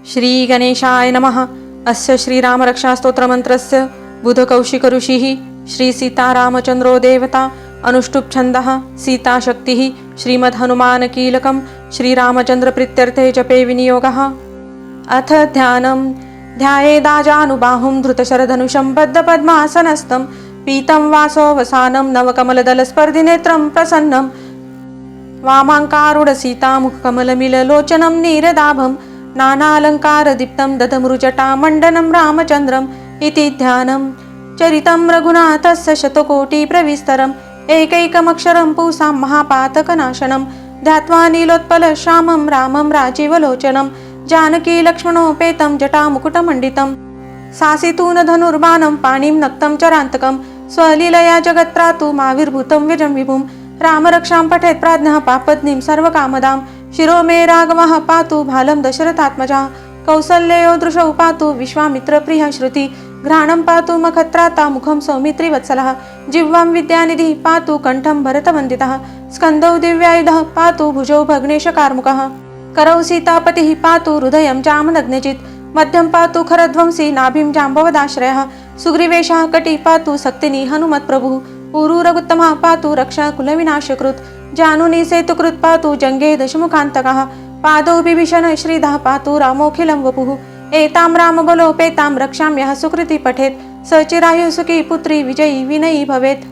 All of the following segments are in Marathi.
श्री गणेशाय नमः। अस्य श्रीरामरक्षास्तोत्रमन्त्रस्य बुधकौशिक ऋषिः श्री सीतारामचन्द्रो देवता अनुष्टुप् छन्दः सीताशक्तिः श्रीमद्हनुमानकीलकं श्रीरामचन्द्रप्रीत्यर्थे जपे विनियोगः। अथ ध्यानं ध्यायेदाजानुबाहुं धृतशरधनुषं बद्धपद्मासनस्थं पीतं वासोऽवसानं नवकमलदलस्पर्धिनेत्रं प्रसन्नं वामाङ्कारूढसीतामुखकमलमिललोचनं नीरदाभं नानालङ्कारदीप्तं दधमृजटामण्डनं रामचन्द्रम् इति ध्यानं। चरितं रघुनाथस्य शतकोटिप्रविस्तरम् एकैकमक्षरं पुंसां महापातकनाशनं ध्यात्वा नीलोत्पलश्यामं रामं राजीवलोचनं जानकीलक्ष्मणोपेतं जटामुकुटमण्डितं सासितून धनुर्बाणं पाणिं नक्तं चरान्तकं स्वलीलया जगत्त्रातुमाविर्भूतं विजं विभुं रामरक्षां पठेत् प्राज्ञः पापद्नीं सर्वकामदां शिरो मे राघवः पातु भालं दशरथात्मजा कौसल्ययो दृशौ पातु विश्वामित्रप्रियः श्रुति घ्राणं पातु मखत्राता मुखं सौमित्रिवत्सलः जिह्वां विद्यानिधिः पातु कण्ठं भरतवन्दितः स्कन्धौ दिव्यायुधः पातु भुजौ भग्नेशकार्मुकः करौ सीतापतिः पातु हृदयं जामदग्नजित् मध्यं पातु खरध्वंसी नाभिं जाम्बवदाश्रयः सुग्रीवेशः कटी पातु सक्तिनी हनुमत्प्रभुः ऊरू रघुत्तमः पातु रक्षा कुलविनाशकृत् जानुनी सेतुकृत् पातु जङ्गे दशमुखान्तकः पादौ बिभीषण श्रीधः पातु रामोऽखिलं वपुः एतां रामबलोपेतां रक्षाम्यः सुकृति पठेत् स चिरायुः सुखी पुत्री विजयी विनयी भवेत्।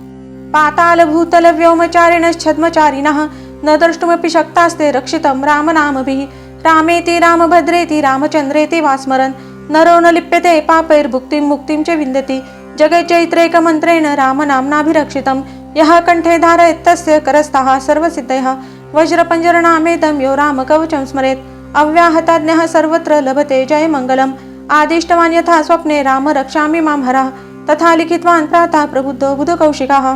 पातालभूतलव्योमचारिणश्छद्मचारिणः न द्रष्टुमपि शक्तास्ते रक्षितं रामनामभिः रामेति रामभद्रेति रामचन्द्रेति वा स्मरन् नरो न लिप्यते पापैर्भुक्तिं मुक्तिं च विन्दति जगज्जयित्रेकमन्त्रेण रामनाम्नाभिरक्षितं यः कण्ठे धारयेत् तस्य करस्थः सर्वसिद्धयः वज्रपञ्जरनामेदं यो रामकवचं स्मरेत् अव्याहताज्ञः सर्वत्र लभते जयमङ्गलम् आदिष्टवान् यथा स्वप्ने राम रक्षामि मां हरः तथा लिखितवान् प्रातः प्रबुद्धो बुधकौशिकः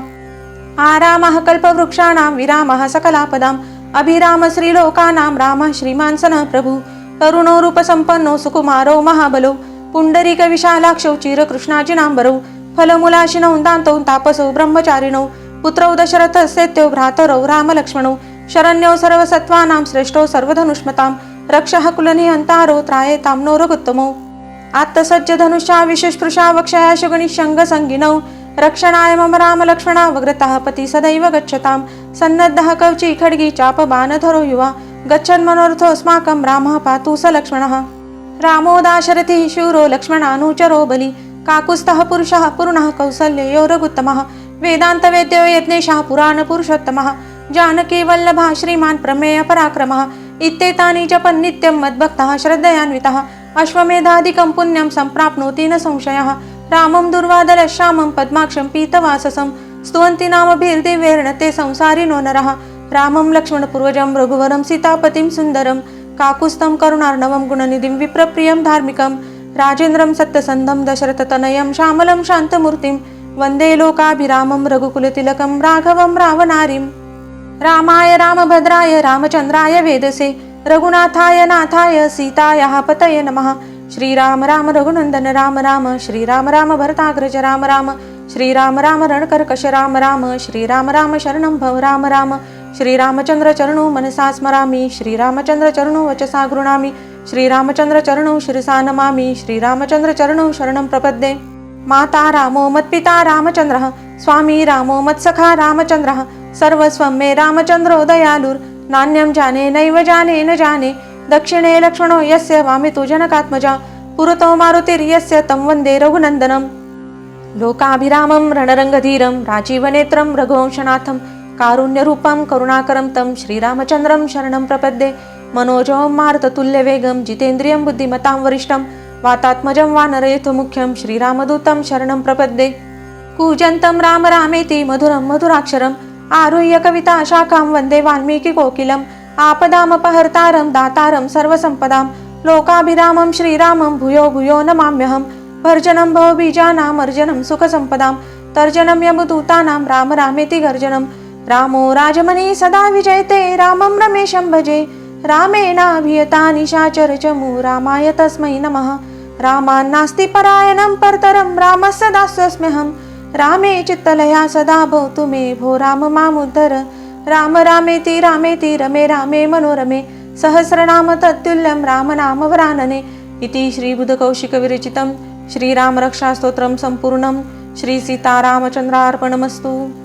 आरामः कल्पवृक्षाणां विरामः सकलापदाम् अभिराम श्रीलोकानां रामः श्रीमान् सनः प्रभुः तरुणो रूपसम्पन्नो सुकुमारो महाबलो पुण्डरीकविशालाक्षौ चिरकृष्णाजिनाम्बरौ फलमूलाशिनौ दान्तौ तापसौ ब्रह्मचारिणौ पुत्रौ दशरथस्येत्यौ भ्रातरौ रामलक्ष्मणौ शरण्यौ सर्वसत्त्वानां श्रेष्ठौ सर्वधनुष्मतां रक्षः कुलनिहन्तारो त्रायेतां नो रघुत्तमौ आत्तसज्जधनुषा विशस्पृशा वक्षया शगणिशङ्गसङ्गिनौ रक्षणाय मम रामलक्ष्मणावग्रतः पति सदैव गच्छतां सन्नद्धः कवची खड्गी चापबाणधरो युवा गच्छन् मनोरथोऽस्माकं रामः पातु स लक्ष्मणः रामो दाशरथिः शूरो लक्ष्मणानुचरो बलि काकुत्स्थः पुरुषः पूर्णः कौसल्ययो रघुत्तमः वेदान्तवेद्यो यज्ञेशः पुराणपुरुषोत्तमः जानकी वल्लभः श्रीमान् प्रमेय पराक्रमः इत्येतानि जपन् नित्यं मद्भक्तः श्रद्धयान्वितः अश्वमेधादिकं पुण्यं सम्प्राप्नोति न संशयः रामं दुर्वादलश्यामं पद्माक्षं पीतवाससं स्तुवन्ति नामभिर्दिव्यैर्न ते संसारिनो नरः रामं लक्ष्मणपूर्वजं रघुवरं सीतापतिं सुन्दरं काकुत्स्थं करुणार्णवं गुणनिधिं विप्रप्रियं धार्मिकं राजेन्द्रं सत्यसन्धं दशरथतनयं श्यामलं शान्तमूर्तिं वन्दे लोकाभिरामं रघुकुलतिलकं राघवं रावणारिम् रामाय रामभद्राय रामचन्द्राय वेदसे रघुनाथाय नाथाय सीतायाः पतये नमः। श्रीराम राम रघुनन्दन राम राम श्रीराम राम भरताग्रज राम राम श्रीराम राम रणकर्कश राम राम श्रीराम राम शरणं भव राम राम श्रीरामचन्द्रचरणौ मनसा स्मरामि श्रीरामचन्द्रचरणौ वचसा गृह्णामि श्रीरामचन्द्रचरणौ शिरसा नमामि श्रीरामचन्द्रचरणौ शरणं प्रपद्ये। माता रामो मत्पिता रामचन्द्रः स्वामी रामो मत्सखा रामचन्द्रः सर्वस्वं मे रामचन्द्रो दयालुर् नान्यं जाने नैव जाने न जाने दक्षिणे लक्ष्मणो यस्य वामे तु जनकात्मजा पुरतो मारुतिर्यस्य तं वन्दे रघुनन्दनं लोकाभिरामं रणरङ्गधीरं राजीवनेत्रं रघुवंशनाथं कारुण्यरूपं करुणाकरं तं श्रीरामचन्द्रं शरणं प्रपद्ये। मनोजवं मारुततुल्यवेगं जितेन्द्रियं बुद्धिमतां वरिष्ठं वातात्मजं वानरयुथमुख्यं श्रीरामदूतं शरणं प्रपद्ये। कूजन्तं राम रामेति मधुरं मधुराक्षरम् आरुह्य कविता शाखां वन्दे वाल्मीकिकोकिलम् आपदामपहर्तारं दातारं सर्वसम्पदां लोकाभिरामं श्रीरामं भूयो भूयो नमाम्यहं भर्जनं भवबीजानाम् अर्जनं सुखसम्पदां तर्जनं यमदूतानां राम रामेति गर्जनं रामो राजमणि सदा विजयते रामं रमेशं भजे रामेणाभियता निशाचर चमु रामाय तस्मै नमः रामान्नास्ति परायणं परतरं रामस्य दासोऽस्म्यहं रामे चित्तलया सदा भवतु मे भो राम मामुद्धर राम रामेति रामेति रमे रामे मनोरमे सहस्रनाम तत्तुल्यं रामनामवरानने इति श्रीबुधकौशिकविरचितं श्रीरामरक्षास्तोत्रं सम्पूर्णं। श्रीसीतारामचन्द्रार्पणमस्तु।